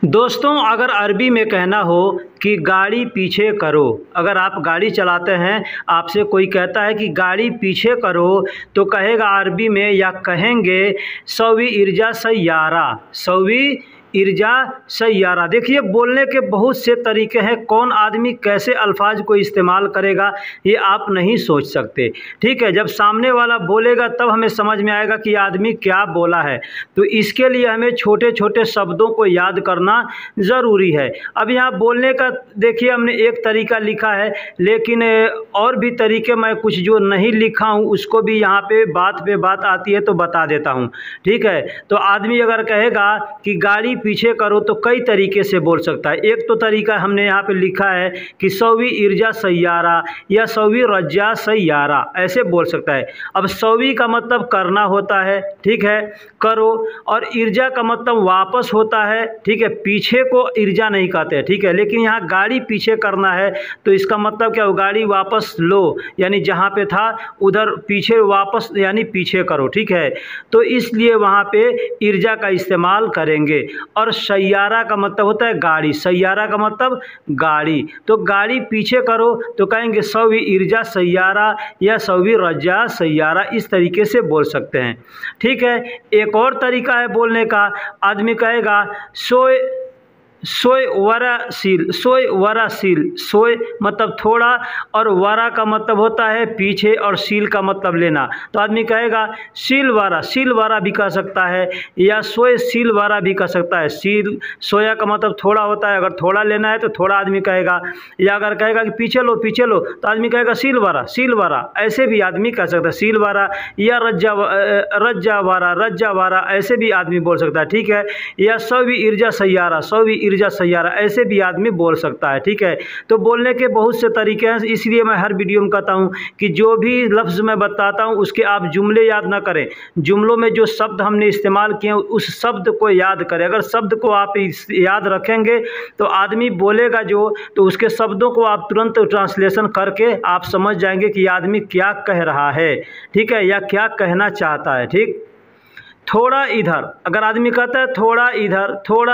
दोस्तों, अगर अरबी में कहना हो कि गाड़ी पीछे करो, अगर आप गाड़ी चलाते हैं, आपसे कोई कहता है कि गाड़ी पीछे करो, तो कहेगा अरबी में या कहेंगे सवी इर्जा सय्यारा, सवी इर्जा सय्यारा। देखिए, बोलने के बहुत से तरीके हैं, कौन आदमी कैसे अल्फाज को इस्तेमाल करेगा ये आप नहीं सोच सकते। ठीक है, जब सामने वाला बोलेगा तब हमें समझ में आएगा कि आदमी क्या बोला है। तो इसके लिए हमें छोटे छोटे शब्दों को याद करना ज़रूरी है। अब यहाँ बोलने का देखिए, हमने एक तरीका लिखा है, लेकिन और भी तरीके मैं कुछ जो नहीं लिखा हूँ उसको भी यहाँ पे बात आती है तो बता देता हूँ। ठीक है, तो आदमी अगर कहेगा कि गाड़ी पीछे करो तो कई तरीके से बोल सकता है। एक तो तरीका हमने यहाँ पे लिखा है कि सवी इर्जा सय्यारा या सवी रज्जा सय्यारा, ऐसे बोल सकता है। अब सवी का मतलब करना होता है, ठीक है, करो, और इर्जा का मतलब वापस होता है। ठीक है, पीछे को इर्जा नहीं कहते हैं, ठीक है, लेकिन यहाँ गाड़ी पीछे करना है तो इसका मतलब क्या हो, गाड़ी वापस लो, यानी जहाँ पे था उधर पीछे वापस, यानी पीछे करो। ठीक है, तो इसलिए वहाँ पे इर्जा का इस्तेमाल करेंगे। और सय्यारा का मतलब होता है गाड़ी, सय्यारा का मतलब गाड़ी, तो गाड़ी पीछे करो तो कहेंगे सवी इर्जा सय्यारा या सवी रज्जा सय्यारा, इस तरीके से बोल सकते हैं। ठीक है, एक और तरीका है बोलने का, आदमी कहेगा सोय वरासील, सोय वरासील, सोय मतलब थोड़ा, और वरा का मतलब होता है पीछे, और सील का मतलब लेना। तो आदमी कहेगा सील वारा भी कह सकता है, या सोय सील वारा भी कह सकता है। सील, सोया का मतलब थोड़ा होता है, अगर थोड़ा लेना है तो थोड़ा आदमी कहेगा, या अगर कहेगा कि पीछे लो तो आदमी कहेगा सील वारा, ऐसे भी आदमी कह सकता है, सील वारा या रज्जा वारा ऐसे भी आदमी बोल सकता है। ठीक है, या सवी इर्जा सय्यारा, सवी इर्जा सय्यारा ऐसे भी आदमी बोल सकता है। ठीक है, तो बोलने के बहुत से तरीके हैं, इसलिए मैं हर वीडियो में कहता हूं कि जो भी लफ्ज़ मैं बताता हूं उसके आप जुमले याद ना करें, जुमलों में जो शब्द हमने इस्तेमाल किए उस शब्द को याद करें। अगर शब्द को आप याद रखेंगे तो आदमी बोलेगा जो, तो उसके शब्दों को आप तुरंत ट्रांसलेशन करके आप समझ जाएंगे कि आदमी क्या कह रहा है, ठीक है, या क्या कहना चाहता है। ठीक, थोड़ा इधर, अगर आदमी कहता है थोड़ा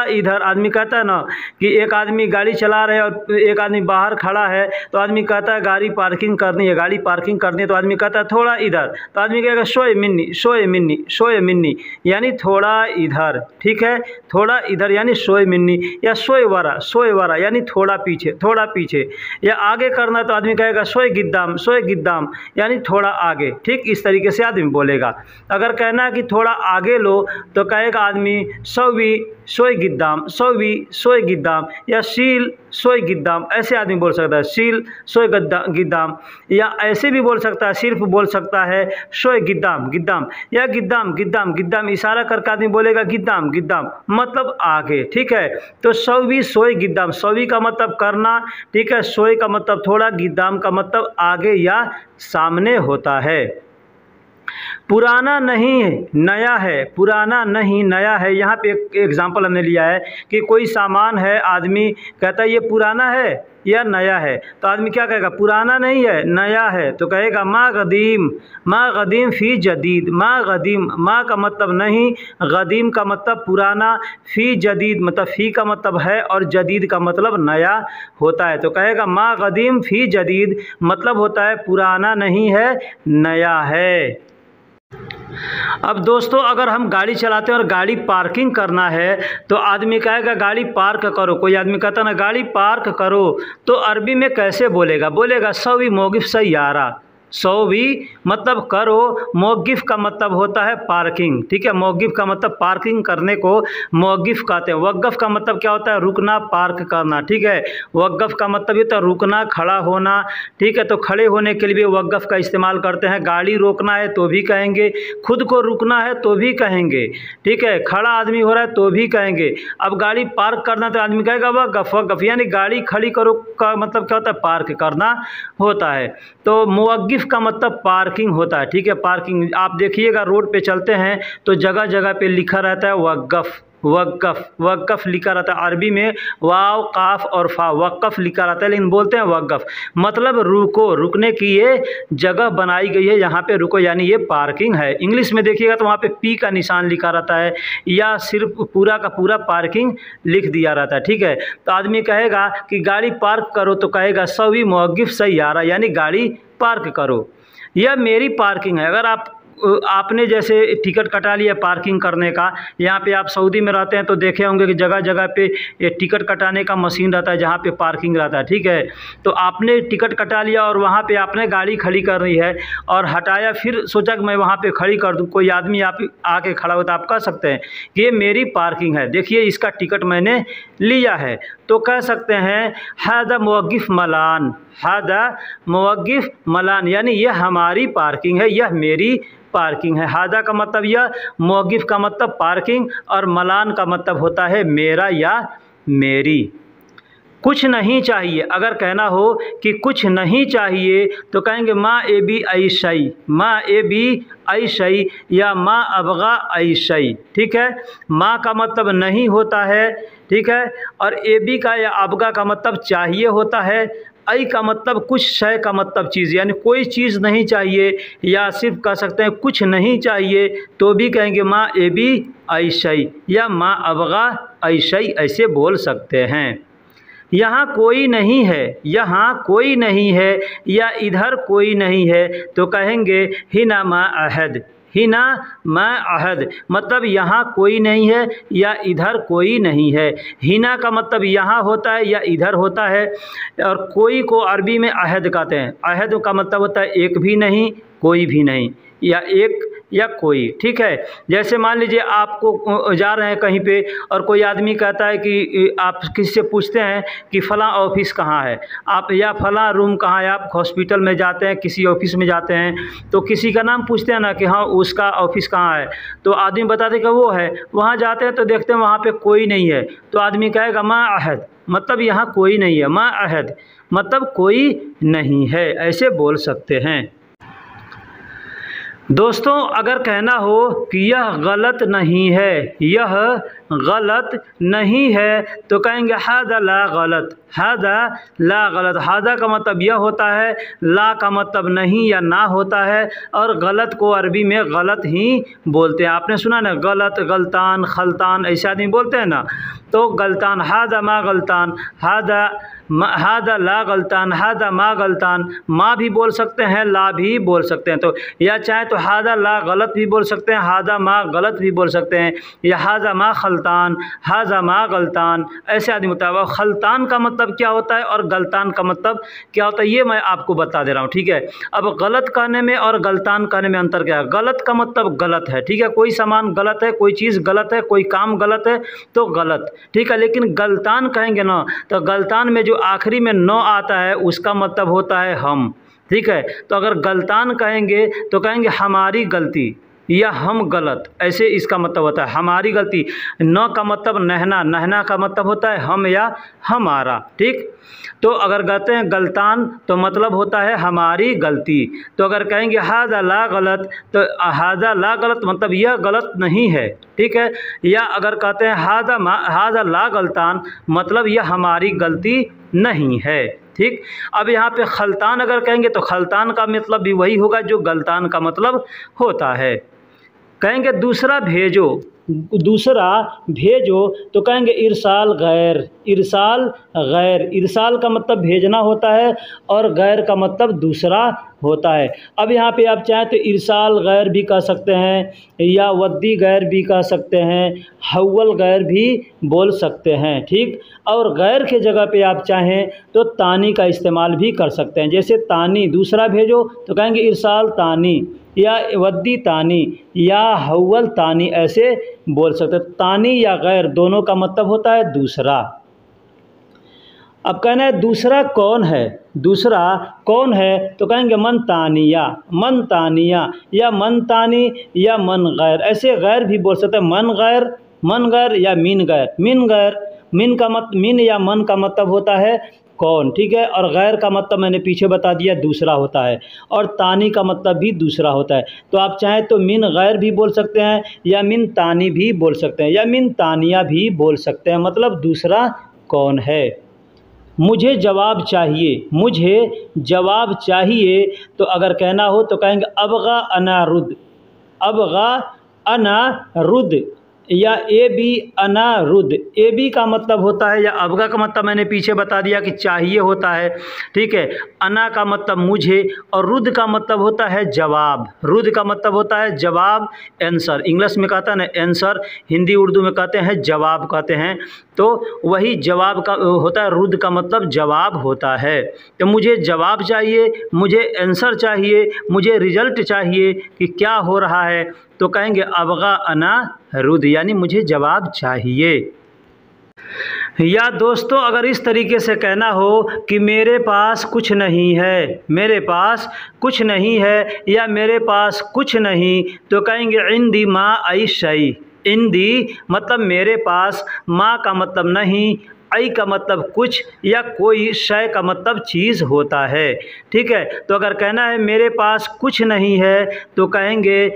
इधर, आदमी कहता है ना कि एक आदमी गाड़ी चला रहे और एक आदमी बाहर खड़ा है, तो आदमी कहता है गाड़ी पार्किंग करनी है, तो आदमी कहता है थोड़ा इधर, तो आदमी कहेगा शोए मिन्नी, यानी थोड़ा इधर। ठीक है, थोड़ा इधर यानी शोए मिन्नी, या शोए वारा यानी थोड़ा पीछे, या आगे करना तो आदमी कहेगा शोए गिद्दाम यानी थोड़ा आगे। ठीक, इस तरीके से आदमी बोलेगा। अगर कहना है कि थोड़ा आगे लो तो कहेगा आदमी सवी सोए गिद्दाम या सील सोए गिद्दाम, ऐसे आदमी बोल सकता है, सील सोए गिद्दाम, या ऐसे भी बोल सकता है, सिर्फ बोल सकता है सोए गिद्दाम या गिद्दाम, इशारा करके आदमी बोलेगा गिद्दाम मतलब आगे। ठीक है, तो सवी सोए गिद्दाम, सवी का मतलब करना, ठीक है, सोए का मतलब थोड़ा, गिद्दाम का मतलब आगे या सामने होता है। पुराना नहीं नया है, यहाँ पे एक एग्जाम्पल हमने लिया है कि कोई सामान है, आदमी कहता है ये पुराना है या नया है, तो आदमी क्या कहेगा, पुराना नहीं है नया है, तो कहेगा मा गदीम फी जदीद, मा का मतलब नहीं, गदीम का मतलब पुराना, फी जदीद मतलब फी का मतलब है और जदीद का मतलब नया होता है, तो कहेगा मा गदीम फी जदीद, मतलब होता है पुराना नहीं है नया है। अब दोस्तों, अगर हम गाड़ी चलाते हैं और गाड़ी पार्किंग करना है तो आदमी कहेगा गाड़ी पार्क करो, कोई आदमी कहता ना गाड़ी पार्क करो, तो अरबी में कैसे बोलेगा सवी मौगिफ सय्यारा, सवी मतलब करो, मौगिफ का मतलब होता है पार्किंग। ठीक है, मौगिफ का मतलब पार्किंग करने को मौगिफ कहते हैं। वक़्फ़ का मतलब क्या होता है, रुकना, पार्क करना। ठीक है, वक़्फ़ का मतलब ये होता है रुकना, खड़ा होना। ठीक है, तो खड़े होने के लिए भी वक़्फ़ का इस्तेमाल करते हैं, गाड़ी रोकना है तो भी कहेंगे, खुद को रुकना है तो भी कहेंगे, ठीक है, खड़ा आदमी हो रहा है तो भी कहेंगे। अब गाड़ी पार्क करना तो आदमी कहेगा वक़्फ़, यानी गाड़ी खड़ी करो का मतलब क्या होता है, पार्क करना होता है। तो मुवक्किफ़ का मतलब पार्किंग होता है। ठीक है, पार्किंग आप देखिएगा रोड पे चलते हैं तो जगह जगह पे लिखा रहता है वक़्फ़, वक़्फ़ लिखा रहता है अरबी में, वाव काफ और फा, वक़्फ़ लिखा रहता है लेकिन बोलते हैं वक़्फ़, मतलब रुको, रुकने की ये जगह बनाई गई है, यहाँ पे रुको यानी ये पार्किंग है। इंग्लिश में देखिएगा तो वहाँ पे पी का निशान लिखा रहता है या सिर्फ पूरा का पूरा पार्किंग लिख दिया रहता है, ठीक है। तो आदमी कहेगा कि गाड़ी पार्क करो तो कहेगा सवी मौक़िफ़ सय्यारा, यानी गाड़ी पार्क करो, यह मेरी पार्किंग है। अगर आपने जैसे टिकट कटा लिया पार्किंग करने का, यहाँ पे आप सऊदी में रहते हैं तो देखे होंगे कि जगह जगह पे ये टिकट कटाने का मशीन रहता है जहाँ पे पार्किंग रहता है, ठीक है। तो आपने टिकट कटा लिया और वहाँ पे आपने गाड़ी खड़ी कर रही है और हटाया, फिर सोचा कि मैं वहाँ पे खड़ी कर दूँ, कोई आदमी आप आके खड़ा हो तो आप कह सकते हैं कि ये मेरी पार्किंग है, देखिए इसका टिकट मैंने लिया है। तो कह सकते हैं हादा मौक़िफ़ मलान, हादा मौक़िफ़ मलान, यानी यह हमारी पार्किंग है, यह मेरी पार्किंग है। हादा का मतलब यह, मौक़िफ़ का मतलब पार्किंग और मलान का मतलब होता है मेरा या मेरी। कुछ नहीं चाहिए, अगर कहना हो कि कुछ नहीं चाहिए तो कहेंगे मा ए बी आई शई, मा ए बी आई शई या मा अबगा आई शई, ठीक है। मा का मतलब नहीं होता है, ठीक है, और ए बी का या अबगा का मतलब चाहिए होता है, आई का मतलब कुछ शय का मतलब चीज़, यानी कोई चीज़ नहीं चाहिए, या सिर्फ कह सकते हैं कुछ नहीं चाहिए तो भी कहेंगे मा ए बी आई शई या मा अबगा आई शई, ऐसे बोल सकते हैं। यहाँ कोई नहीं है, यहाँ कोई नहीं है या इधर कोई नहीं है तो कहेंगे हिना मा अहद, हिना मा अहद, मतलब यहाँ कोई नहीं है या इधर कोई नहीं है। हिना का मतलब यहाँ होता है या इधर होता है, और कोई को अरबी में अहद कहते हैं। अहद का मतलब होता है एक भी नहीं, कोई भी नहीं, या एक या कोई, ठीक है। जैसे मान लीजिए आपको जा रहे हैं कहीं पे और कोई आदमी कहता है कि आप किसी से पूछते हैं कि फ़लाँ ऑफ़िस कहाँ है, आप या फ़लाँ रूम कहाँ है, आप हॉस्पिटल में जाते हैं, किसी ऑफ़िस में जाते हैं तो किसी का नाम पूछते हैं ना कि हाँ उसका ऑफ़िस कहाँ है, तो आदमी बताते कि वो है, वहाँ जाते हैं तो देखते हैं वहाँ पे कोई नहीं है, तो आदमी कहेगा मा अहद, मतलब यहाँ कोई नहीं है, मा अहद मतलब कोई नहीं है, ऐसे बोल सकते हैं। दोस्तों अगर कहना हो कि यह गलत नहीं है, यह गलत नहीं है तो कहेंगे हादा ला गलत, हादा ला गलत। हादा का मतलब यह होता है, ला का मतलब नहीं या ना होता है, और गलत को अरबी में गलत ही बोलते हैं। आपने सुना ना गलत, गलतान, खलतान, ऐसे आदमी बोलते हैं ना, तो गलतान, हादा मा गलतान, हादा ला गलतान, हादा मा गलतान, माँ भी बोल सकते हैं, ला भी बोल सकते हैं, तो या चाहे तो हादा ला गलत भी बोल सकते हैं, हादा मा गलत भी बोल सकते हैं, या हादा मा खलतान, हादा मा गलतान, ऐसे आदमी होता है। खलतान का मतलब क्या होता है और गलतान का मतलब क्या होता है ये मैं आपको बता दे रहा हूँ, ठीक है। अब गलत कहने में और गलतान कहने में अंतर क्या है। गलत का मतलब गलत है, ठीक है, कोई सामान गलत है, कोई चीज़ गलत है, कोई काम गलत है तो गलत, ठीक है। लेकिन गलतान कहेंगे ना तो गलतान में जो आखिरी में न आता है उसका मतलब होता है हम, ठीक है। तो अगर गलतान कहेंगे तो कहेंगे हमारी गलती या हम गलत, ऐसे इसका मतलब होता है हमारी गलती। न का मतलब नहना, नहना का मतलब होता है हम या हमारा, ठीक। तो अगर कहते हैं गलतान तो मतलब होता है हमारी गलती। तो अगर कहेंगे हादा ला गलत तो हादा ला गलत मतलब यह गलत नहीं है, ठीक है। या अगर कहते हैं हादा ला गलतान मतलब यह हमारी गलती नहीं है, ठीक। अब यहाँ पे खलतान अगर कहेंगे तो खलतान का मतलब भी वही होगा जो गलतान का मतलब होता है। कहेंगे दूसरा भेजो, दूसरा भेजो तो कहेंगे इरसाल गैर, इरसाल गैर, इरसाल का मतलब भेजना होता है और गैर का मतलब दूसरा होता है। अब यहाँ पे आप चाहें तो इरसाल गैर भी कह सकते हैं या वद्दी गैर भी कह सकते हैं, हव्वल गैर भी बोल सकते हैं, ठीक। और गैर के जगह पे आप चाहें तो तानी का इस्तेमाल भी कर सकते हैं। जैसे तानी, दूसरा भेजो तो कहेंगे इरसाल तानी या वद्दी तानी या हव्वल तानी, ऐसे बोल सकते हैं। तानी या गैर दोनों का मतलब होता है दूसरा। अब कहना है दूसरा कौन है, दूसरा कौन है तो कहेंगे मन तानिया, मन तानिया या मन तानी या मन गैर, ऐसे गैर भी बोल सकते हैं। मन गैर या मिन गैर, मिन गैर, मिन या मन का मतलब होता है कौन, ठीक है। और गैर का मतलब मैंने पीछे बता दिया दूसरा होता है, और तानी का मतलब भी दूसरा होता है। तो आप चाहें तो मिन गैर भी बोल सकते हैं, या मिन तानी भी बोल सकते हैं, या मिन तानिया भी बोल सकते हैं, मतलब दूसरा कौन है। मुझे जवाब चाहिए, मुझे जवाब चाहिए, तो अगर कहना हो तो कहेंगे अबगा अना रुद, अबगा अना रुद, या ए बी अना रुद। ए बी का मतलब होता है, या अबगा का मतलब मैंने पीछे बता दिया कि चाहिए होता है, ठीक है। अना का मतलब मुझे, और रुद का मतलब होता है जवाब। रुद का मतलब होता है जवाब, आंसर। इंग्लिश में कहता है ना आंसर, हिंदी उर्दू में कहते हैं जवाब कहते हैं। तो वही जवाब का होता है, रुद का मतलब जवाब होता है। तो मुझे जवाब चाहिए, मुझे आंसर चाहिए, मुझे रिजल्ट चाहिए कि क्या हो रहा है, तो कहेंगे अबगा अना रुद, यानी मुझे जवाब चाहिए। या दोस्तों अगर इस तरीके से कहना हो कि मेरे पास कुछ नहीं है, मेरे पास कुछ नहीं है, या मेरे पास कुछ नहीं, तो कहेंगे इंदी मा आई शई। इंदी मतलब मेरे पास, माँ का मतलब नहीं, आई का मतलब कुछ, या कोई, शय का मतलब चीज़ होता है, ठीक है। तो अगर कहना है मेरे पास कुछ नहीं है, तो कहेंगे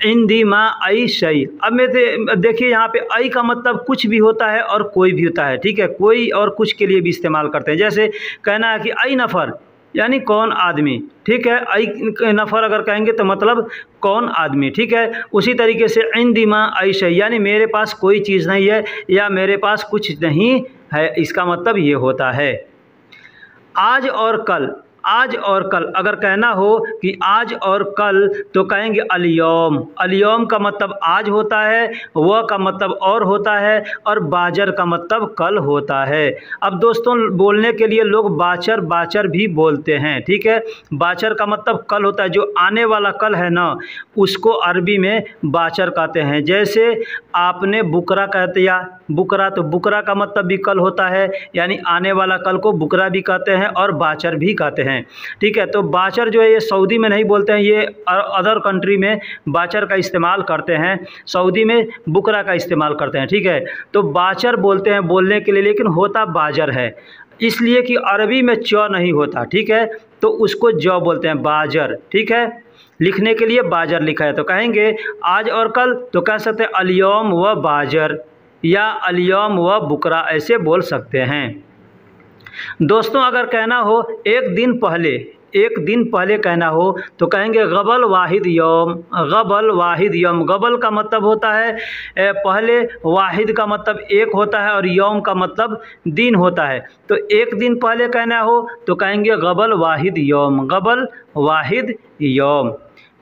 इंदी माँ आई शई। अब मैं देखिए यहाँ पे आई का मतलब कुछ भी होता है और कोई भी होता है, ठीक है। कोई और कुछ के लिए भी इस्तेमाल करते हैं। जैसे कहना है कि आई नफ़र, यानी कौन आदमी, ठीक है। आई नफ़र अगर कहेंगे तो मतलब कौन आदमी, ठीक है। उसी तरीके से इंदी माँ आई शई, यानी मेरे पास कोई चीज़ नहीं है, या मेरे पास कुछ नहीं है, इसका मतलब ये होता है। आज और कल, आज और कल अगर कहना हो कि आज और कल, तो कहेंगे अलयौम। अलयौम का मतलब आज होता है, वह का मतलब और होता है, और बाजर का मतलब कल होता है। अब दोस्तों बोलने के लिए लोग बाचर, बाचर भी बोलते हैं, ठीक है। बाचर का मतलब कल होता है, जो आने वाला कल है ना, उसको अरबी में बाचर कहते हैं। जैसे आपने बुकरा कह दिया, बुकरा, तो बुकरा का मतलब भी कल होता है, यानी आने वाला कल को बुकरा भी कहते हैं और बाचर भी कहते हैं, ठीक है। तो बाचर जो है ये सऊदी में नहीं बोलते हैं, ये अदर कंट्री में बाचर का इस्तेमाल करते हैं, सऊदी में बुकरा का इस्तेमाल करते हैं, ठीक है। तो बाचर बोलते हैं बोलने के लिए, लेकिन होता बाजर है, इसलिए कि अरबी में च नहीं होता, ठीक है। तो उसको जौ बोलते हैं, बाजर, ठीक है। लिखने के लिए बाजर लिखा है, तो कहेंगे आज और कल, तो कह सकते हैं अलयौम व बाजर, या अलयौम व बुकरा, ऐसे बोल सकते हैं। दोस्तों अगर कहना हो एक दिन पहले, एक दिन पहले कहना हो, तो कहेंगे गबल वाहिद यौम, गबल वाहिद यौम। गबल का मतलब होता है पहले, वाहिद का मतलब एक होता है, और यौम का मतलब दिन होता है। तो एक दिन पहले कहना हो तो कहेंगे गबल वाहिद यौम, गबल वाहिद यौम।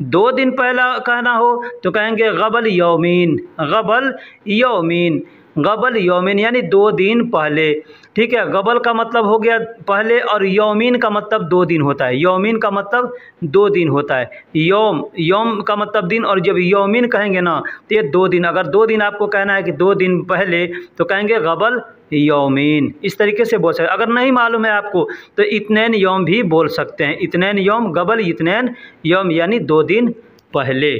2 दिन पहला कहना हो तो कहेंगे गबल यौमीन, गबल यौमीन, गबल यौमीन, यानी 2 दिन पहले, ठीक है। गबल का मतलब हो गया पहले, और यौमीन का मतलब 2 दिन होता है, यौमीन का मतलब 2 दिन होता है। यौम, यौम का मतलब दिन, और जब यौमीन कहेंगे ना तो ये 2 दिन। अगर 2 दिन आपको कहना है कि 2 दिन पहले, तो कहेंगे गबल यौमीन, इस तरीके से बोल सकते हैं। अगर नहीं मालूम है आपको तो इत्नैन यौम भी बोल सकते हैं, इत्नैन यौम, गबल इत्नैन यौम, यानी 2 दिन पहले।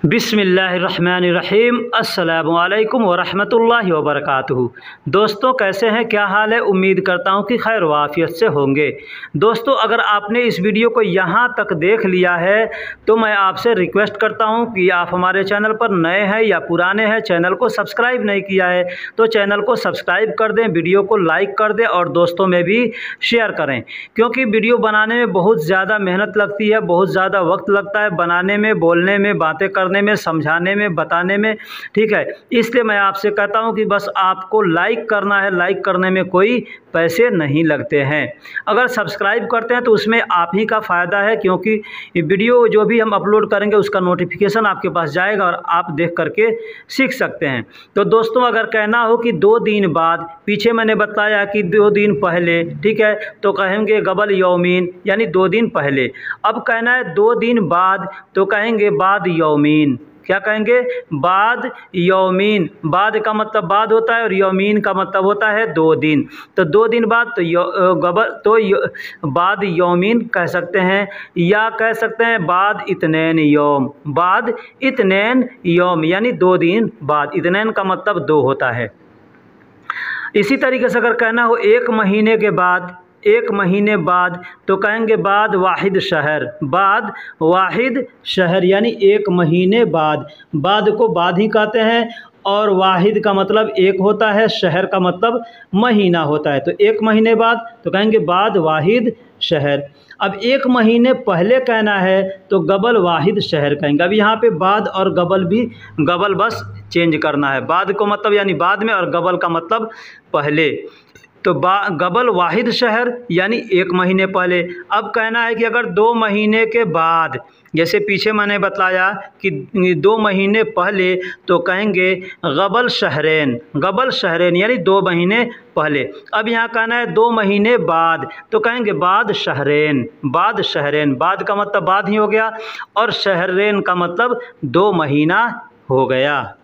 बिस्मिल्लाहिर्रहमानिर्रहीम, अस्सलामु अलैकुम वरहमतुल्लाहि वबरकातुहू। दोस्तों कैसे हैं, क्या हाल है? उम्मीद करता हूं कि खैर वाफियत से होंगे। दोस्तों अगर आपने इस वीडियो को यहां तक देख लिया है तो मैं आपसे रिक्वेस्ट करता हूं कि आप हमारे चैनल पर नए हैं या पुराने हैं, चैनल को सब्सक्राइब नहीं किया है तो चैनल को सब्सक्राइब कर दें, वीडियो को लाइक कर दें और दोस्तों में भी शेयर करें, क्योंकि वीडियो बनाने में बहुत ज़्यादा मेहनत लगती है, बहुत ज़्यादा वक्त लगता है बनाने में, बोलने में, बातें करने में, समझाने में, बताने में, ठीक है। इसलिए मैं आपसे कहता हूं कि बस आपको लाइक करना है, लाइक करने में कोई पैसे नहीं लगते हैं। अगर सब्सक्राइब करते हैं तो उसमें आप ही का फ़ायदा है, क्योंकि वीडियो जो भी हम अपलोड करेंगे उसका नोटिफिकेशन आपके पास जाएगा और आप देख करके सीख सकते हैं। तो दोस्तों अगर कहना हो कि 2 दिन बाद, पीछे मैंने बताया कि 2 दिन पहले, ठीक है, तो कहेंगे गबल यौमीन, यानी 2 दिन पहले। अब कहना है 2 दिन बाद, तो कहेंगे बाद यौमीन। क्या कहेंगे? बाद यौमीन। बाद का मतलब बाद होता है और यौमीन का मतलब होता है 2 दिन। तो 2 दिन बाद तो बाद यौमीन कह सकते हैं, या कह सकते हैं बाद इत्नैन यौम, बाद इत्नैन यौम, यानी 2 दिन बाद। इत्नैन का मतलब 2 होता है। इसी तरीके से अगर कहना हो 1 महीने के बाद, 1 महीने बाद, तो कहेंगे बाद वाहिद शहर, बाद वाहिद शहर यानी 1 महीने बाद। बाद को बाद ही कहते हैं और वाहिद का मतलब एक होता है, शहर का मतलब महीना होता है। तो 1 महीने बाद तो कहेंगे बाद वाहिद शहर। अब 1 महीने पहले कहना है तो गबल वाहिद शहर कहेंगे। अब यहाँ पे बाद और गबल भी, गबल बस चेंज करना है, बाद को मतलब यानी बाद में और गबल का मतलब पहले। तो गबल वाहिद शहर यानी 1 महीने पहले। अब कहना है कि अगर 2 महीने के बाद, जैसे पीछे मैंने बताया कि 2 महीने पहले, तो कहेंगे गबल शहरैन, गबल शहरैन यानी 2 महीने पहले। अब यहाँ कहना है 2 महीने बाद, तो कहेंगे बाद शहरैन, बाद शहरैन। बाद का मतलब बाद ही हो गया और शहरैन का मतलब 2 महीना हो गया।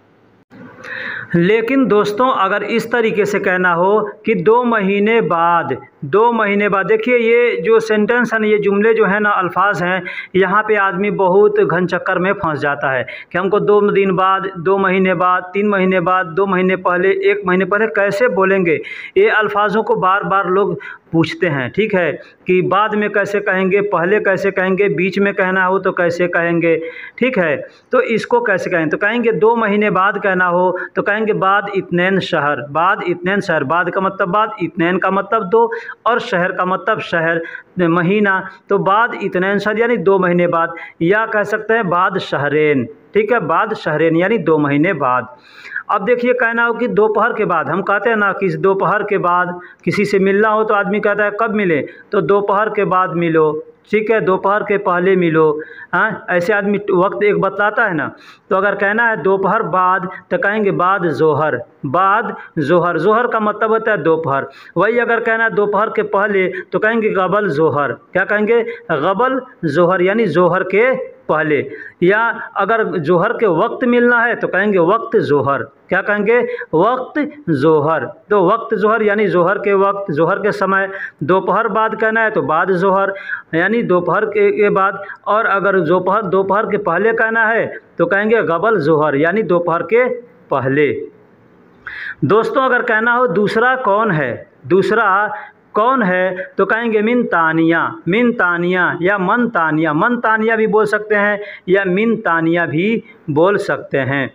लेकिन दोस्तों अगर इस तरीके से कहना हो कि 2 महीने बाद, 2 महीने बाद, देखिए ये जो सेंटेंस है ना, ये जुमले जो है ना, अल्फाज हैं, यहाँ पे आदमी बहुत घन चक्कर में फंस जाता है कि हमको 2 दिन बाद, 2 महीने बाद, 3 महीने बाद, 2 महीने पहले, 1 महीने पहले कैसे बोलेंगे। ये अल्फाजों को बार बार लोग पूछते हैं, ठीक है, कि बाद में कैसे कहेंगे, पहले कैसे कहेंगे, बीच में कहना हो तो कैसे कहेंगे, ठीक है। तो इसको कैसे कहेंगे, तो कहेंगे 2 महीने बाद कहना हो तो कहेंगे बाद इत्नैन शहर, बाद इत्नैन शहर। बाद का मतलब बाद, इत्नैन का मतलब 2 और शहर का मतलब शहर, महीना। तो बाद इत्नैन शहर यानी 2 महीने बाद, या कह सकते हैं बाद शहरैन, ठीक है, बाद शहरैन यानी 2 महीने बाद। अब देखिए कहना हो कि दोपहर के बाद, हम कहते हैं ना कि दोपहर के बाद किसी से मिलना हो तो आदमी कहता है कब मिले, तो दोपहर के बाद मिलो, ठीक है, दोपहर के पहले मिलो। हाँ, ऐसे आदमी वक्त एक बतलाता है ना। तो अगर कहना है दोपहर बाद तो कहेंगे बाद जोहर, बाद जोहर। जोहर का मतलब होता है दोपहर। वही अगर कहना है दोपहर के पहले तो कहेंगे गबल जोहर। क्या कहेंगे, गबल जोहर यानी जोहर के पहले। या अगर जोहर के वक्त मिलना है तो कहेंगे वक्त जोहर। क्या कहेंगे, वक्त जोहर। तो वक्त जोहर यानी जोहर के वक्त, जोहर के समय। दोपहर बाद कहना है तो बाद जोहर यानी दोपहर के बाद। और अगर दोपहर के पहले कहना है तो कहेंगे गबल जोहर यानी दोपहर के पहले। दोस्तों अगर कहना हो दूसरा कौन है, दूसरा कौन है, तो कहेंगे मिन तानिया, मिन तानिया या मन तानिया। मन तानिया भी बोल सकते हैं या मिन तानिया भी बोल सकते हैं।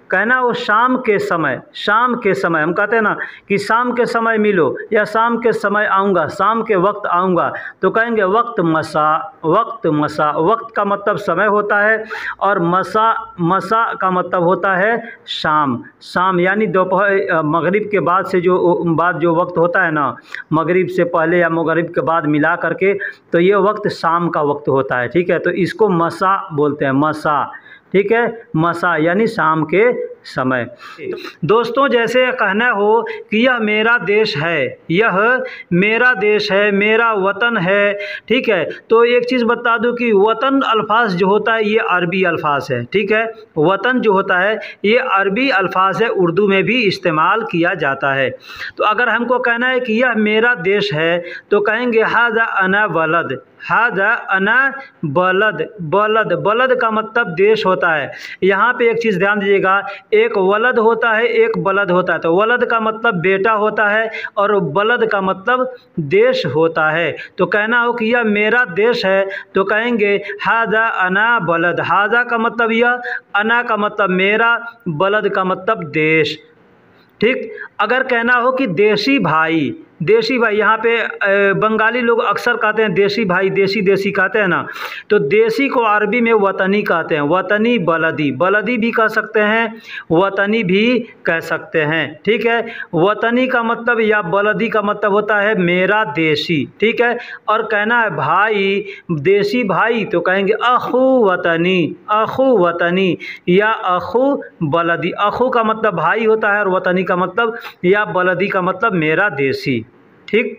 कहना हो शाम के समय, शाम के समय, हम कहते हैं ना कि शाम के समय मिलो या शाम के समय आऊँगा, शाम के वक्त आऊँगा, तो कहेंगे वक्त मसा, वक्त मसा। वक्त का मतलब समय होता है और मसा, मसा का मतलब होता है शाम। शाम यानी दोपहर, मगरिब के बाद से जो वक्त होता है ना, मगरिब से पहले या मगरिब के बाद मिला करके, तो ये वक्त शाम का वक्त होता है, ठीक है। तो इसको मसा बोलते हैं, मसा, ठीक है, मसा यानी शाम के समय। दोस्तों जैसे कहना हो कि यह मेरा देश है, यह मेरा देश है, मेरा वतन है, ठीक है। तो एक चीज़ बता दूं कि वतन अल्फाज जो होता है ये अरबी अल्फाज है, ठीक है। वतन जो होता है ये अरबी अल्फाज है, उर्दू में भी इस्तेमाल किया जाता है। तो अगर हमको कहना है कि यह मेरा देश है तो कहेंगे हाजा अना बलद, हाजा अना बलद। बलद, बलद का मतलब देश होता है। यहाँ पे एक चीज़ ध्यान दीजिएगा, एक वलद होता है, एक बलद होता है। तो वलद का मतलब बेटा होता है और बलद का मतलब देश होता है। तो कहना हो कि यह मेरा देश है तो कहेंगे हाजा अना बलद। हाजा का मतलब यह, अना का मतलब मेरा, बलद का मतलब देश, ठीक। अगर कहना हो कि देशी भाई, देशी भाई, यहाँ पे बंगाली लोग अक्सर कहते हैं देशी भाई, देशी देशी कहते हैं ना। तो देशी को अरबी में वतनी कहते हैं, वतनी बलदी। बलदी भी कह सकते हैं, वतनी भी कह सकते हैं, ठीक है। वतनी का मतलब या बलदी का मतलब होता है मेरा देशी, ठीक है। और कहना है भाई, देशी भाई, तो कहेंगे अखू वतनी, अखू वतनी या अखू बलदी। अखू का मतलब भाई होता है और वतनी का मतलब या बलदी का मतलब मेरा देशी, ठीक।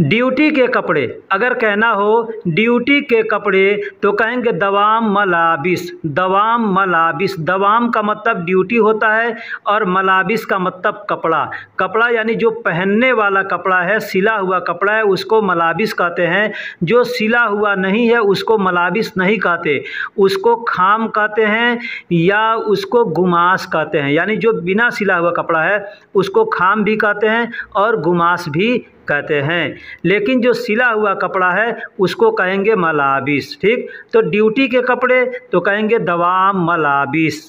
ड्यूटी के कपड़े, अगर कहना हो ड्यूटी के कपड़े तो कहेंगे दवाम मलाबिस। दवाम मलाबिस, दवाम का मतलब ड्यूटी होता है और मलाबिस का मतलब कपड़ा। कपड़ा यानी जो पहनने वाला कपड़ा है, सिला हुआ कपड़ा है, उसको मलाबिस कहते हैं। जो सिला हुआ नहीं है उसको मलाबिस नहीं कहते, उसको खाम कहते हैं या उसको गुमास कहते हैं। यानी जो बिना सिला हुआ कपड़ा है उसको खाम भी कहते हैं और गुमास भी कहते हैं, लेकिन जो सिला हुआ कपड़ा है उसको कहेंगे मलाबिस। ठीक, तो ड्यूटी के कपड़े तो कहेंगे दवाम मलाबिस।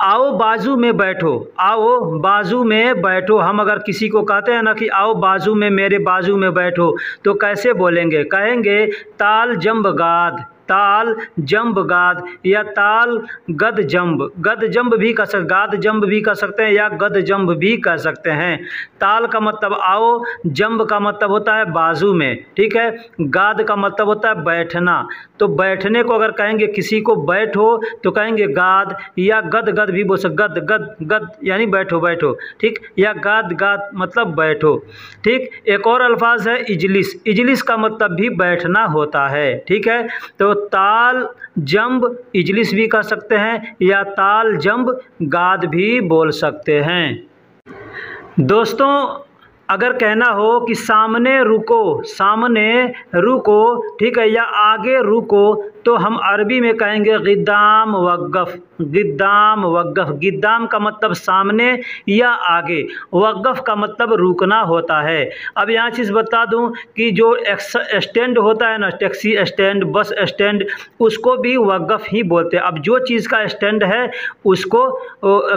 आओ बाजू में बैठो, आओ बाजू में बैठो, हम अगर किसी को कहते हैं ना कि आओ बाजू में, मेरे बाजू में बैठो, तो कैसे बोलेंगे? कहेंगे ताल जंब गाद, ताल जंब गाद या ताल गद जंब। गद जंब भी कह सकते, गाद जंब भी कह सकते हैं या गद जंब भी कह सकते हैं। ताल का मतलब आओ, जंब का मतलब होता है बाजू में, ठीक है। गाद का मतलब होता है बैठना। तो बैठने को अगर कहेंगे किसी को बैठो तो कहेंगे गाद, या गद गद भी बोल सकते, गद गद गद यानी बैठो बैठो, ठीक, या गाद गाद मतलब बैठो। ठीक, एक और अल्फाज है इजलिस। इजलिस का मतलब भी बैठना होता है, ठीक है। तो ताल जंब इजलिस भी कह सकते हैं या ताल जंब गाद भी बोल सकते हैं। दोस्तों, अगर कहना हो कि सामने रुको, सामने रुको, ठीक है, या आगे रुको, तो हम अरबी में कहेंगे गिद्दाम वक़्फ़। गिद्दाम वक़्फ़, गिद्दाम का मतलब सामने या आगे, वक़्फ़ का मतलब रुकना होता है। अब यहाँ चीज़ बता दूँ कि जो स्टैंड होता है ना, टैक्सी स्टैंड, बस स्टैंड, उसको भी वक़्फ़ ही बोलते हैं। अब जो चीज़ का स्टैंड है उसको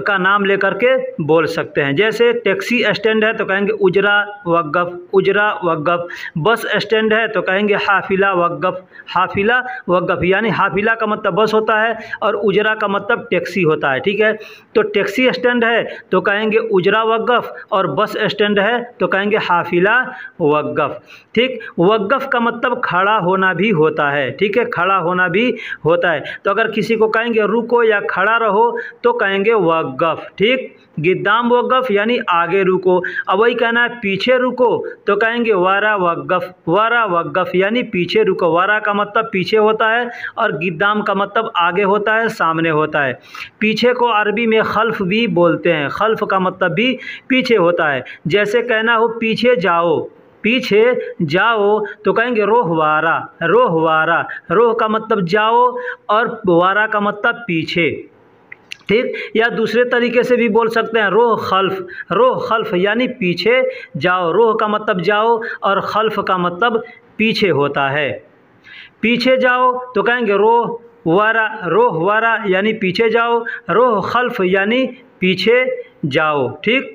का नाम लेकर के बोल सकते हैं। जैसे टैक्सी स्टैंड है तो कहेंगे उजरा वक़्फ़, उजरा वक़्फ़। बस स्टैंड है तो कहेंगे हाफिला वक़्फ़, हाफिला वक़्फ़। यानी हाफिला का मतलब बस होता है और उजरा का मतलब टैक्सी होता है, ठीक है। तो टैक्सी स्टैंड है तो कहेंगे उजरा वक़्फ़ और बस स्टैंड है तो कहेंगे हाफिला वक़्फ़। ठीक, वक़्फ़ का मतलब खड़ा होना भी होता है, ठीक है, खड़ा होना भी होता है। तो अगर किसी को कहेंगे रुको या खड़ा रहो तो कहेंगे वक़्फ़। ठीक, गिद्दाम वक़्फ़ यानी आगे रुको। अब वही कहना है पीछे रुको तो कहेंगे वारा वक़्फ़, वारा वक़्फ़ यानी पीछे रुको। वारा का मतलब पीछे होता है और गिद्दाम का मतलब आगे होता है, सामने होता है। पीछे को अरबी में खल्फ भी बोलते हैं, खल्फ का मतलब भी पीछे होता है। जैसे कहना हो पीछे जाओ, पीछे जाओ तो कहेंगे रोह वारा, रोह वारा। रोह का मतलब जाओ और वारा का मतलब पीछे, ठीक। या दूसरे तरीके से भी बोल सकते हैं रोह खल्फ, रोह खल्फ यानी पीछे जाओ। रोह का मतलब जाओ और खल्फ का मतलब पीछे होता है। पीछे जाओ तो कहेंगे रोह वारा, रोह वारा यानी पीछे जाओ, रोह खल्फ यानी पीछे जाओ, ठीक।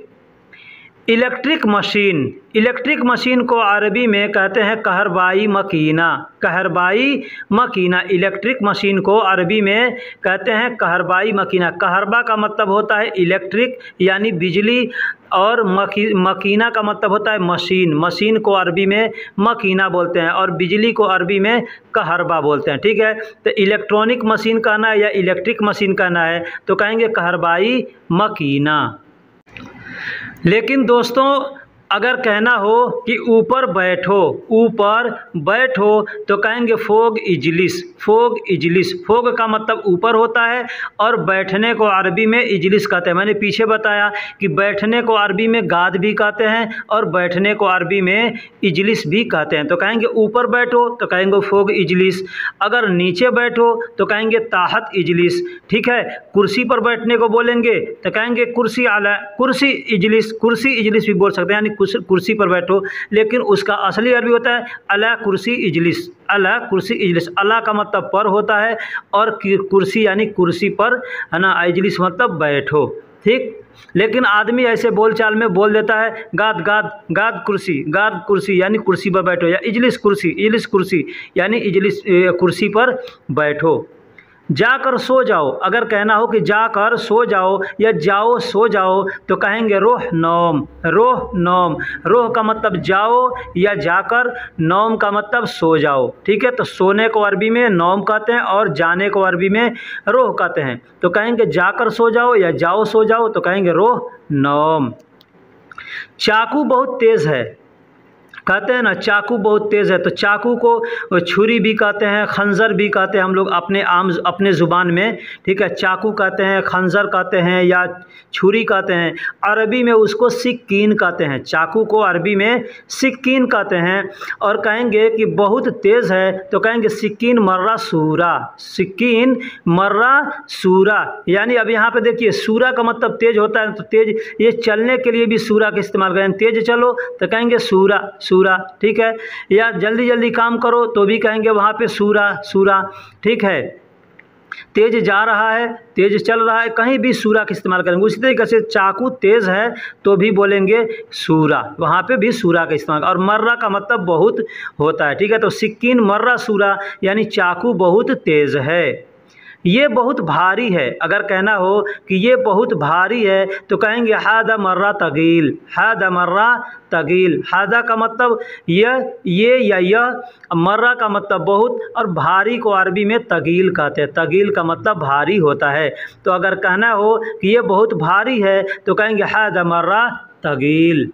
इलेक्ट्रिक मशीन, इलेक्ट्रिक मशीन को अरबी में कहते हैं कहरबाई मकीना, कहरबाई मकीना। इलेक्ट्रिक मशीन को अरबी में कहते हैं कहरबाई मकीना। कहरबा का मतलब होता है इलेक्ट्रिक यानी बिजली और मकीना का मतलब होता है मशीन। मशीन को अरबी में मकीना बोलते हैं और बिजली को अरबी में कहरबा बोलते हैं, ठीक है। तो इलेक्ट्रॉनिक मशीन कहना है या इलेक्ट्रिक मशीन कहना है तो कहेंगे कहरबाई मकीना। लेकिन दोस्तों, अगर कहना हो कि ऊपर बैठो, ऊपर बैठो तो कहेंगे फोग इजलिस, फोग इजलिस। फोग का मतलब ऊपर होता है और बैठने को अरबी में इजलिस कहते हैं। मैंने पीछे बताया कि बैठने को अरबी में गाद भी कहते हैं और बैठने को अरबी में इजलिस भी कहते हैं। तो कहेंगे ऊपर बैठो तो कहेंगे फोग इजलिस, अगर नीचे बैठो तो कहेंगे ताहत इजलिस, ठीक है। कुर्सी पर बैठने को बोलेंगे तो कहेंगे कुर्सी आला, कुर्सी इजलिस, कुर्सी इजलिस भी बोल सकते हैं यानी कुर्सी पर बैठो। लेकिन उसका असली अरबी होता है अला कुर्सी इजलिस, अला कुर्सी इजलिस। अला का मतलब पर होता है और कुर्सी यानी कुर्सी पर, है ना, इजलिस मतलब बैठो, ठीक। लेकिन आदमी ऐसे बोलचाल में बोल देता है गाद गाद, गाद कुर्सी, गाद कुर्सी यानी कुर्सी पर बैठो, या इजलिस कुर्सी, इजलिस कुर्सी यानी इजलिस कुर्सी पर बैठो। जाकर सो जाओ, अगर कहना हो कि जाकर सो जाओ या जाओ सो जाओ तो कहेंगे रोह नौम, रोह नौम। रोह का मतलब जाओ या जाकर, नौम का मतलब सो जाओ, ठीक है। तो सोने को अरबी में नौम कहते हैं और जाने को अरबी में रोह कहते हैं। तो कहेंगे जाकर सो जाओ या जाओ सो जाओ तो कहेंगे रोह नौम। चाकू बहुत तेज़ है, कहते हैं ना चाकू बहुत तेज़ है, तो चाकू को छुरी भी कहते हैं, खंजर भी कहते हैं हम लोग अपने ज़ुबान में, ठीक है। चाकू कहते हैं, खंजर कहते हैं या छुरी कहते हैं। अरबी में उसको सिक्कीन कहते हैं। चाकू को अरबी में सिक्कीन कहते हैं। और कहेंगे कि बहुत तेज़ है तो कहेंगे सिक्कीन मर्रा सूरा, सिक्कीन मर्रा सूरा। यानी अब यहाँ पे देखिए सूरा का मतलब तेज़ होता है, तो तेज़ ये चलने के लिए भी सूरा का इस्तेमाल करें। तेज़ चलो तो कहेंगे सूरा सूरा, ठीक है। या जल्दी जल्दी काम करो तो भी कहेंगे वहाँ पे सूरा सूरा, ठीक है। तेज़ जा रहा है, तेज़ चल रहा है, कहीं भी सूरा का इस्तेमाल करेंगे। उसी तरीके से चाकू तेज़ है तो भी बोलेंगे सूरा, वहाँ पे भी सूरा का इस्तेमाल। और मर्रा का मतलब बहुत होता है, ठीक है। तो सिक्कीन मर्रा सूरा यानी चाकू बहुत तेज़ है। ये बहुत भारी है, अगर कहना हो कि ये बहुत भारी है तो कहेंगे हादा मर्रा तगील, हादा मर्रा तगील। हादा का मतलब ये या यह, मर्रा का मतलब बहुत, और भारी को अरबी में तगील कहते हैं। तगील का मतलब भारी होता है। तो अगर कहना हो कि ये बहुत भारी है तो कहेंगे हादा मर्रा तगील।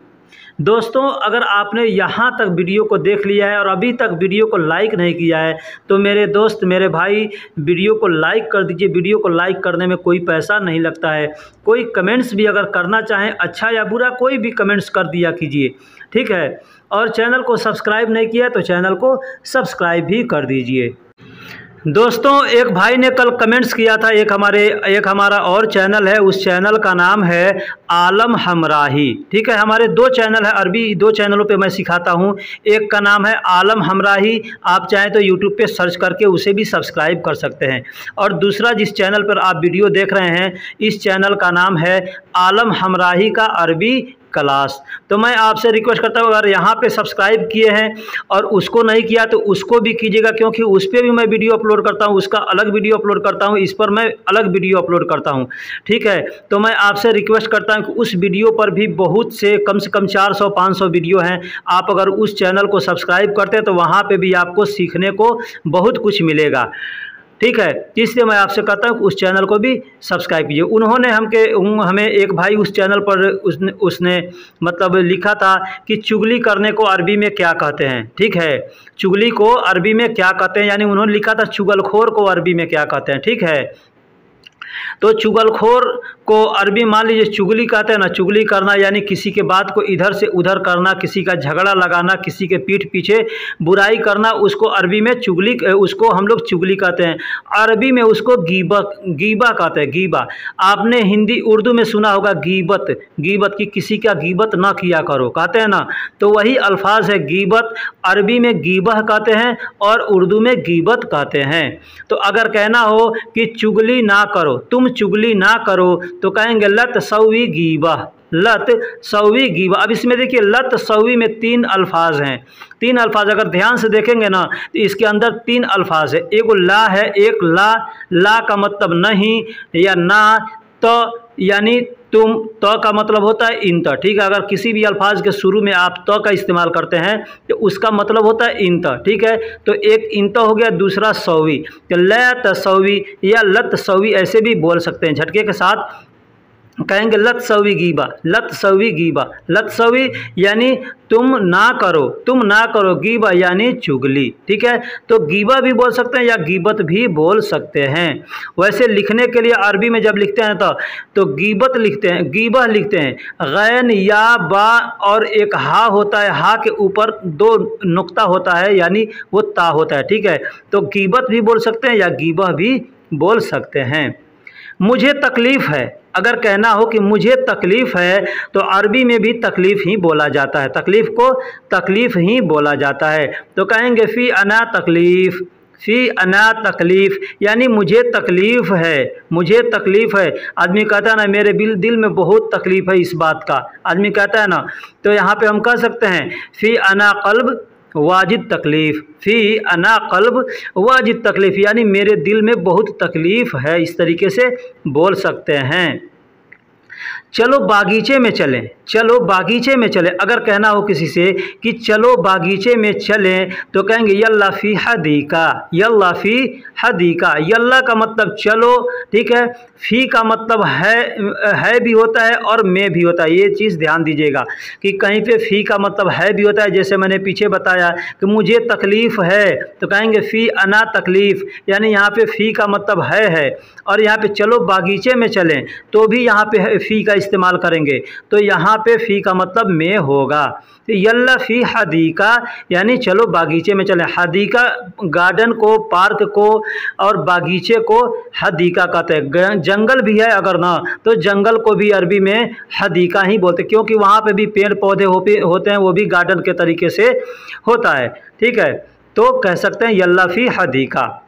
दोस्तों, अगर आपने यहाँ तक वीडियो को देख लिया है और अभी तक वीडियो को लाइक नहीं किया है तो मेरे दोस्त, मेरे भाई, वीडियो को लाइक कर दीजिए। वीडियो को लाइक करने में कोई पैसा नहीं लगता है। कोई कमेंट्स भी अगर करना चाहें, अच्छा या बुरा, कोई भी कमेंट्स कर दिया कीजिए, ठीक है। और चैनल को सब्सक्राइब नहीं किया तो चैनल को सब्सक्राइब भी कर दीजिए। दोस्तों, एक भाई ने कल कमेंट्स किया था, एक हमारा और चैनल है, उस चैनल का नाम है आलम हमराही, ठीक है। हमारे 2 चैनल है, अरबी 2 चैनलों पे मैं सिखाता हूँ। एक का नाम है आलम हमराही, आप चाहें तो यूट्यूब पे सर्च करके उसे भी सब्सक्राइब कर सकते हैं। और दूसरा जिस चैनल पर आप वीडियो देख रहे हैं, इस चैनल का नाम है आलम हमराही का अरबी क्लास। तो मैं आपसे रिक्वेस्ट करता हूँ, अगर यहाँ पे सब्सक्राइब किए हैं और उसको नहीं किया तो उसको भी कीजिएगा, क्योंकि उस पर भी मैं वीडियो अपलोड करता हूँ, उसका अलग वीडियो अपलोड करता हूँ, इस पर मैं अलग वीडियो अपलोड करता हूँ, ठीक है। तो मैं आपसे रिक्वेस्ट करता हूँ कि उस वीडियो पर भी बहुत से कम 400-500 वीडियो हैं। आप अगर उस चैनल को सब्सक्राइब करते हैं तो वहाँ पर भी आपको सीखने को बहुत कुछ मिलेगा, ठीक है। इसलिए मैं आपसे कहता हूँ उस चैनल को भी सब्सक्राइब कीजिए। उन्होंने हमें एक भाई उस चैनल पर उसने मतलब लिखा था कि चुगली करने को अरबी में क्या कहते हैं, ठीक है। चुगली को अरबी में क्या कहते हैं, यानी उन्होंने लिखा था चुगलखोर को अरबी में क्या कहते हैं, ठीक है। तो चुगलखोर को अरबी मान लीजिए चुगली कहते हैं ना। चुगली करना यानी किसी के बात को इधर से उधर करना, किसी का झगड़ा लगाना, किसी के पीठ पीछे बुराई करना, उसको अरबी में चुगली, उसको हम लोग चुगली कहते हैं। अरबी में उसको गीबा कहते हैं, गीबा। आपने हिंदी उर्दू में सुना होगा गीबत, गीबत की किसी का गीबत ना किया करो, कहते हैं ना। तो वही अल्फाज है गीबत, अरबी में गीबह कहते हैं और उर्दू में गीबत कहते हैं। तो अगर कहना हो कि चुगली ना करो, तुम चुगली ना करो, तो कहेंगे लत सवी गीबा, लत सवी गीबा। अब इसमें देखिए लत सवी में 3 अल्फाज हैं, 3 अल्फाज अगर ध्यान से देखेंगे ना तो इसके अंदर 3 अल्फाज है। एक ला है, एक ला का मतलब नहीं या ना, तो यानी तुम, तो का मतलब होता है इंत, ठीक है। अगर किसी भी अल्फाज के शुरू में आप तो का इस्तेमाल करते हैं तो उसका मतलब होता है इंत, ठीक है। तो एक इंत हो गया, दूसरा सवी, तो लत सवी या लत सवी ऐसे भी बोल सकते हैं। झटके के साथ कहेंगे लत सवी गीबा, लत सवी गीबा। लत सवी यानी तुम ना करो, तुम ना करो, गीबा यानी चुगली, ठीक है। तो गीबा भी बोल सकते हैं या गीबत भी बोल सकते हैं। वैसे लिखने के लिए अरबी में जब लिखते हैं तो गीबत लिखते हैं, गीबा लिखते हैं। गैन या बा और एक हा होता है, हा के ऊपर 2 नुक्ता होता है यानी वो ता होता है, ठीक है। तो गीबत भी बोल सकते हैं या गीबा भी बोल सकते हैं। मुझे तकलीफ़ है, अगर कहना हो कि मुझे तकलीफ़ है तो अरबी में भी तकलीफ़ ही बोला जाता है, तकलीफ़ को तकलीफ़ ही बोला जाता है। तो कहेंगे फ़ी अना तकलीफ़, फ़ी अना तकलीफ़ यानी मुझे तकलीफ़ है, मुझे तकलीफ़ है। आदमी कहता है ना मेरे दिल में बहुत तकलीफ़ है इस बात का, आदमी कहता है ना। तो यहाँ पे हम कह सकते हैं फ़ी अना क़ल्ब वाजिद तकलीफ़, फ़ी अना क़ल्ब वाजिद तकलीफ़ यानी मेरे दिल में बहुत तकलीफ़ है, इस तरीके से बोल सकते हैं। चलो बागीचे में चलें, चलो बागीचे में चलें। अगर कहना हो किसी से कि चलो बागीचे में चलें तो कहेंगे यल्ला फ़ी हदीका, यल्ला फ़ी हदीका। यल्ला का मतलब चलो, ठीक है। फ़ी का मतलब है भी होता है और में भी होता है। ये चीज़ ध्यान दीजिएगा कि कहीं पे फ़ी का मतलब है भी होता है, जैसे मैंने पीछे बताया कि मुझे तकलीफ़ है तो कहेंगे फ़ी अना तकलीफ़, यानी यहाँ पे फ़ी का मतलब है। और यहाँ पे चलो बागीचे में चलें तो भी यहाँ पे फ़ी का इस्तेमाल करेंगे, तो यहाँ पे फ़ी का मतलब में होगा। तो यल्ला फ़ी हदीका यानी चलो बागीचे में चलें। हदीका गार्डन को, पार्क को, और बागीचे को हदीका कहते हैं। जंगल भी है अगर ना तो जंगल को भी अरबी में हदीका ही बोलते हैं, क्योंकि वहाँ पे भी पेड़ पौधे होते हैं, वो भी गार्डन के तरीके से होता है, ठीक है। तो कह सकते हैं यल्ला फ़ी हदीका।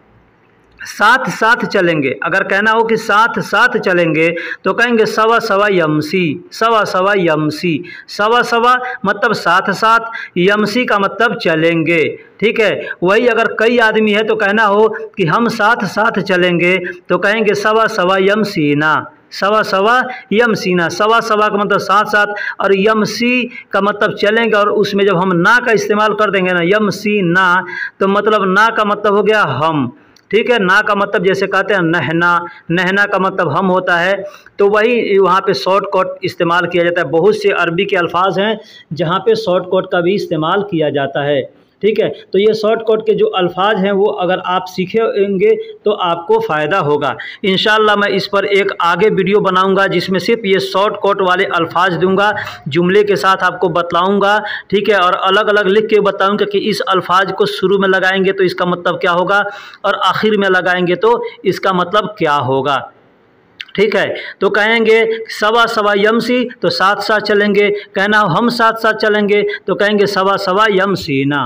साथ साथ चलेंगे, अगर कहना हो कि साथ साथ चलेंगे तो कहेंगे सवा सवा यमसी, सवा सवा यमसी। सवा सवा मतलब साथ साथ, यमसी का मतलब चलेंगे, ठीक है। वही अगर कई आदमी है तो कहना हो कि हम साथ साथ चलेंगे तो कहेंगे सवा सवा यमसीना, सवा सवा यमसीना। सवा सवा का मतलब साथ साथ, और यमसी का मतलब चलेंगे, और उसमें जब हम ना का इस्तेमाल कर देंगे ना, यमसी ना, तो मतलब ना का मतलब हो गया हम, ठीक है। ना का मतलब जैसे कहते हैं नहना, नहना का मतलब हम होता है, तो वही वहाँ पे शॉर्टकट इस्तेमाल किया जाता है। बहुत से अरबी के अल्फाज हैं जहाँ पे शॉर्टकट का भी इस्तेमाल किया जाता है, ठीक है। तो ये शॉर्टकट के जो अल्फाज हैं वो अगर आप सीखेंगे तो आपको फ़ायदा होगा। इंशाअल्लाह मैं इस पर एक आगे वीडियो बनाऊंगा जिसमें सिर्फ ये शॉर्टकट वाले अल्फाज दूंगा, जुमले के साथ आपको बतलाऊंगा, ठीक है। और अलग अलग लिख के बताऊंगा कि इस अल्फाज को शुरू में लगाएंगे तो इसका मतलब क्या होगा, और आखिर में लगाएंगे तो इसका मतलब क्या होगा, ठीक है। तो कहेंगे सवा सवा यमसी तो साथ साथ चलेंगे, कहना हम साथ साथ चलेंगे तो कहेंगे सवा सवा यमसीना।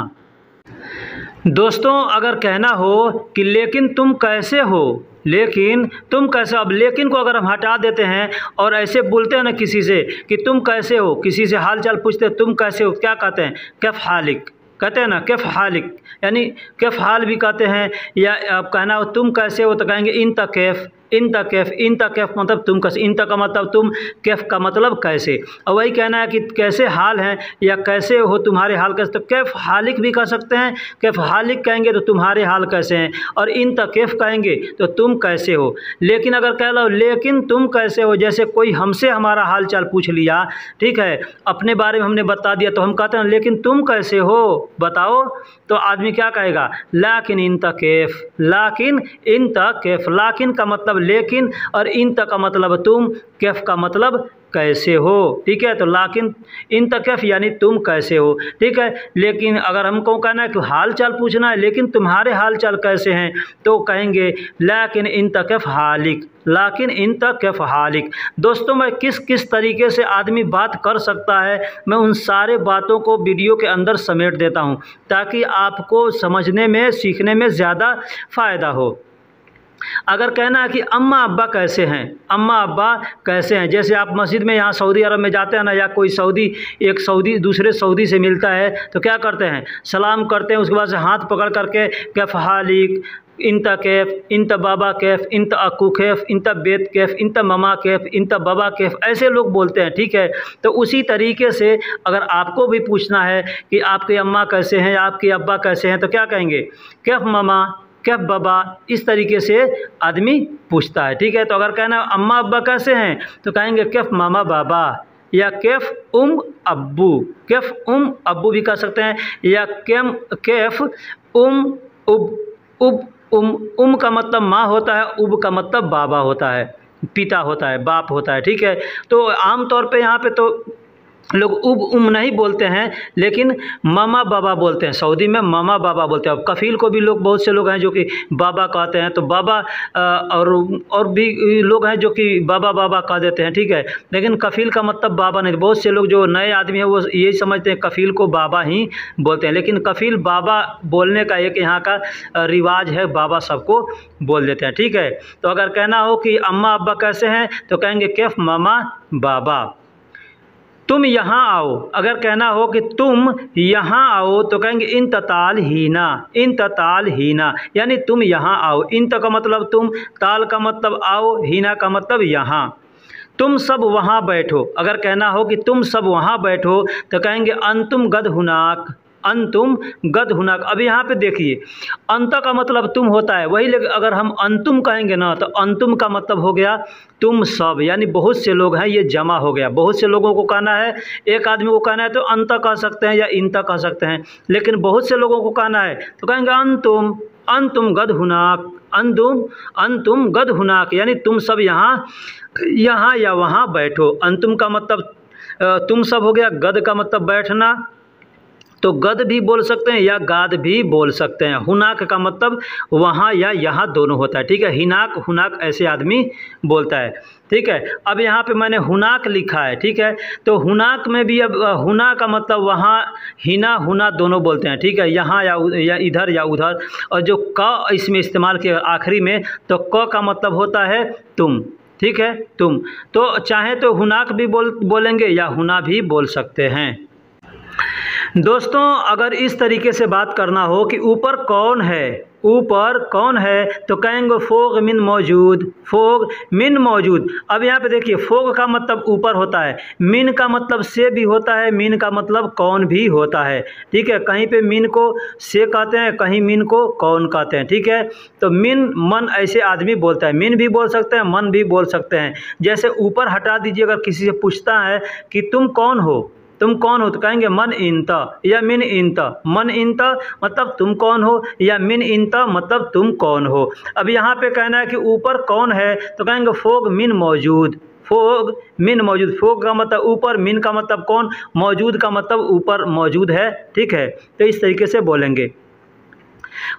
दोस्तों अगर कहना हो कि लेकिन तुम कैसे हो, लेकिन तुम कैसे, अब लेकिन को अगर हम हटा देते हैं और ऐसे बोलते हैं ना किसी से कि तुम कैसे हो, किसी से हाल चाल पूछते हैं तुम कैसे हो, क्या कहते हैं, कैफ हालिक कहते हैं ना, कैफ हालिक, यानी कैफ हाल भी कहते हैं। या अब कहना हो तुम कैसे हो तो कहेंगे इन तकैफ, इन तकैफ, इन तकैफ मतलब तुम कैसे, इन तक का मतलब तुम, कैफ का मतलब कैसे। और वही कहना है कि कैसे हाल हैं या कैसे हो, तुम्हारे हाल कैसे, तो कैफ हालिक भी कह सकते हैं। कैफ हालिक कहेंगे तो तुम्हारे हाल कैसे हैं, और इन तकैफ कहेंगे तो तुम कैसे हो। लेकिन अगर कह लो लेकिन तुम कैसे हो, जैसे कोई हमसे हमारा हाल चाल पूछ लिया, ठीक है, अपने बारे में हमने बता दिया तो हम कहते हैं लेकिन तुम कैसे हो बताओ, तो आदमी क्या कहेगा लाकिन इन तकैफ, लाकिन इन तकैफ। लाकिन का मतलब लेकिन, और इन तक का मतलब तुम, कैफ का मतलब कैसे हो, ठीक है। तो लाकिन इन तकैफ यानी तुम कैसे हो, ठीक है। लेकिन अगर हमको कहना है कि हाल चाल पूछना है लेकिन तुम्हारे हाल चाल कैसे हैं तो कहेंगे लाकिन इन तकैफ हालिक, लाकिन इन तकैफ हालिक। दोस्तों मैं किस किस तरीके से आदमी बात कर सकता है, मैं उन सारे बातों को वीडियो के अंदर समेट देता हूँ ताकि आपको समझने में, सीखने में ज़्यादा फ़ायदा हो। अगर कहना है कि अम्मा अब्बा कैसे हैं, अम्मा अब्बा कैसे हैं, जैसे आप मस्जिद में यहाँ सऊदी अरब में जाते हैं ना, या कोई सऊदी, एक सऊदी दूसरे सऊदी से मिलता है तो क्या करते हैं, सलाम करते हैं, उसके बाद से हाथ पकड़ करके कैफ हालिक, इंत कैफ, इंत बाबा कैफ, इंत अक्कू कैफ, इंत बेत कैफ, इंत ममा कैफ, इंत बाबा कैफ, ऐसे लोग बोलते हैं, ठीक है। तो उसी तरीके से अगर आपको भी पूछना है कि आपके अम्मा कैसे हैं, आपके अब्बा कैसे हैं, तो क्या कहेंगे कैफ ममा, कैफ बाबा, इस तरीके से आदमी पूछता है, ठीक है। तो अगर कहना अम्मा अब्बा कैसे हैं तो कहेंगे कैफ मामा बाबा, या कैफ अब्बू, कैफ अब्बू भी कह सकते हैं, या कैफ उब का मतलब माँ होता है, उब का मतलब बाबा होता है, पिता होता है, बाप होता है, ठीक है। तो आम तौर पे यहाँ पे तो लोग नहीं बोलते हैं, लेकिन मामा बाबा बोलते हैं। सऊदी में मामा बाबा बोलते हैं। अब कफ़ील को भी लोग, बहुत से लोग हैं जो कि बाबा कहते हैं, तो बाबा और भी लोग हैं जो कि बाबा बाबा कह देते हैं, ठीक है। लेकिन कफ़ील का मतलब बाबा नहीं। बहुत से लोग जो नए आदमी हैं वो यही समझते हैं कफ़ील को बाबा ही बोलते हैं, लेकिन कफ़ील बाबा बोलने का एक यहाँ का रिवाज है, बाबा सबको बोल देते हैं, ठीक है। तो अगर कहना हो कि अम्मा अब्बा कैसे हैं तो कहेंगे कैफ मामा बाबा। तुम यहाँ आओ, अगर कहना हो कि तुम यहाँ आओ तो कहेंगे इन तताल हीना, इन तताल हीना, यानी तुम यहाँ आओ। इन का मतलब तुम, ताल का मतलब आओ, हीना का मतलब यहाँ। तुम सब वहाँ बैठो। अगर कहना हो कि तुम सब वहाँ बैठो तो कहेंगे अंतुम गद हुनाक, अंतुम गद हुनाक। अब यहाँ पे देखिए अंत का मतलब तुम होता है वही, लेकिन अगर हम अंतुम कहेंगे ना तो अंतुम का मतलब हो गया तुम सब, यानी बहुत से लोग हैं, ये जमा हो गया। बहुत से लोगों को कहना है, एक आदमी को कहना है तो अंत कह सकते हैं या इंत कह सकते हैं, लेकिन बहुत से लोगों को कहना है तो कहेंगे अंतुम, अंतुम गद हुनाक, अंतुम, अंतुम गद हुनाक, यानी तुम सब यहाँ यहाँ या वहाँ बैठो। अंतुम का मतलब तुम सब हो गया, गद का मतलब बैठना, तो गद भी बोल सकते हैं या गाद भी बोल सकते हैं। हुनाक का मतलब वहाँ या यहाँ दोनों होता है, ठीक है। हिनाक हुनाक ऐसे आदमी बोलता है, ठीक है। अब यहाँ पे मैंने हुनाक लिखा है, ठीक है। तो हुनाक में भी अब हुना का मतलब वहाँ, हिना हुना दोनों बोलते हैं, ठीक है, यहाँ या इधर या उधर। और जो क इसमें इस्तेमाल किया आखिरी में, तो क का मतलब होता है तुम, ठीक है, तुम। तो चाहे तो हुनाक भी बोलेंगे या हुना भी बोल सकते हैं। दोस्तों अगर इस तरीके से बात करना हो कि ऊपर कौन है, ऊपर कौन है, तो कहेंगे फोग मिन मौजूद, फोग मिन मौजूद। अब यहाँ पे देखिए फोग का मतलब ऊपर होता है, मिन का मतलब से भी होता है, मिन का मतलब कौन भी होता है, ठीक है। कहीं पे मिन को से कहते हैं, कहीं मिन को कौन कहते हैं, ठीक है। तो मिन मन ऐसे आदमी बोलता है, मिन भी बोल सकते हैं, मन भी बोल सकते हैं। जैसे ऊपर हटा दीजिए, अगर किसी से पूछता है कि तुम कौन हो, तुम कौन हो, तो कहेंगे मन इंता या मिन इंता। मन इंता मतलब तुम कौन हो, या मिन इंता मतलब तुम कौन हो। अब यहाँ पे कहना है कि ऊपर कौन है, तो कहेंगे फोग मिन मौजूद, फोग मिन मौजूद। फोग का मतलब ऊपर, मिन का मतलब कौन, मौजूद का मतलब ऊपर मौजूद है, ठीक है। तो इस तरीके से बोलेंगे।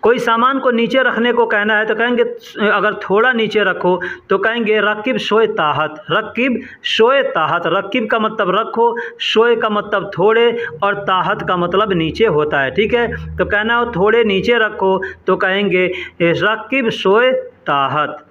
कोई सामान को नीचे रखने को कहना है तो कहेंगे अगर थोड़ा नीचे रखो तो कहेंगे रकीब शोए ताहत, रकीब शोए ताहत। रकीब का मतलब रखो, शोए का मतलब थोड़े, और ताहत का मतलब नीचे होता है, ठीक है। तो कहना हो थोड़े नीचे रखो तो कहेंगे रकीब शोए ताहत।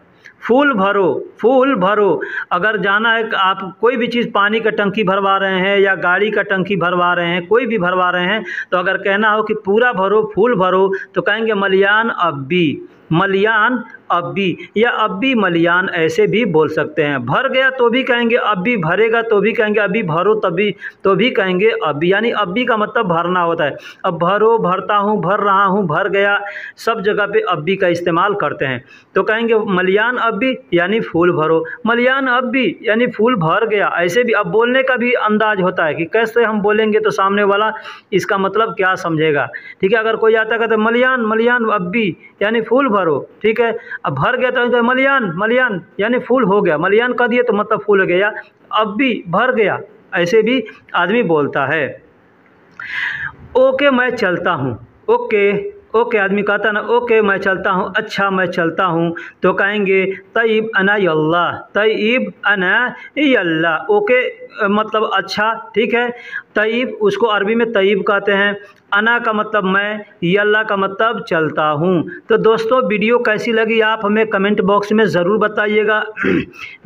फूल भरो, फूल भरो। अगर जाना है आप कोई भी चीज़, पानी का टंकी भरवा रहे हैं या गाड़ी का टंकी भरवा रहे हैं, कोई भी भरवा रहे हैं, तो अगर कहना हो कि पूरा भरो, फूल भरो, तो कहेंगे मलियान अब्बी, मलियान अब्बी, या अब्बी मलियान ऐसे भी बोल सकते हैं। भर गया तो भी कहेंगे अब्बी, भरेगा तो भी कहेंगे अभी, भरो तभी तो भी कहेंगे अब्बी, यानी अब्बी का मतलब भरना होता है। अब भरो, भरता हूँ, भर रहा हूँ, भर गया, सब जगह पे अब्बी का इस्तेमाल करते हैं। तो कहेंगे मलियान अब्बी यानी फूल भरो, मलियान अब्बी यानी फूल भर गया। ऐसे भी अब बोलने का भी अंदाज होता है कि कैसे हम बोलेंगे तो सामने वाला इसका मतलब क्या समझेगा, ठीक है। अगर कोई आता कहता है मलियान, मलियान अब्बी यानी फूल भरो, ठीक है। अब भर गया तो मलियान, मलियान यानी फूल हो गया, मलियान कह दिए तो मतलब फूल हो गया, अब भी भर गया, ऐसे भी आदमी बोलता है। ओके मैं चलता हूँ, ओके, ओके आदमी कहता ना ओके मैं चलता हूँ, अच्छा मैं चलता हूँ, तो कहेंगे तय्यब अना यल्ला, तय्यब अना यल्ला। ओके मतलब अच्छा, ठीक है। तय्यब उसको अरबी में तय्यब कहते हैं, अना का मतलब मैं, यल्ला का मतलब चलता हूँ। तो दोस्तों वीडियो कैसी लगी आप हमें कमेंट बॉक्स में ज़रूर बताइएगा।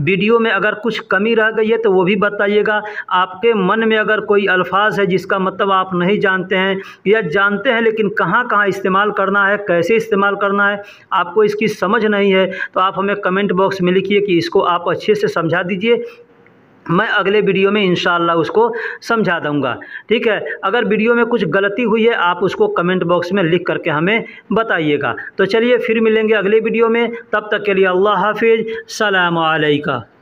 वीडियो में अगर कुछ कमी रह गई है तो वो भी बताइएगा। आपके मन में अगर कोई अल्फाज है जिसका मतलब आप नहीं जानते हैं, या जानते हैं लेकिन कहाँ कहाँ इस्तेमाल करना है, कैसे इस्तेमाल करना है, आपको इसकी समझ नहीं है, तो आप हमें कमेंट बॉक्स में लिखिए कि इसको आप अच्छे से समझा दीजिए। मैं अगले वीडियो में इंशाअल्लाह उसको समझा दूंगा, ठीक है। अगर वीडियो में कुछ गलती हुई है आप उसको कमेंट बॉक्स में लिख करके हमें बताइएगा। तो चलिए फिर मिलेंगे अगले वीडियो में, तब तक के लिए अल्लाह हाफिज़, सलाम अलैकुम।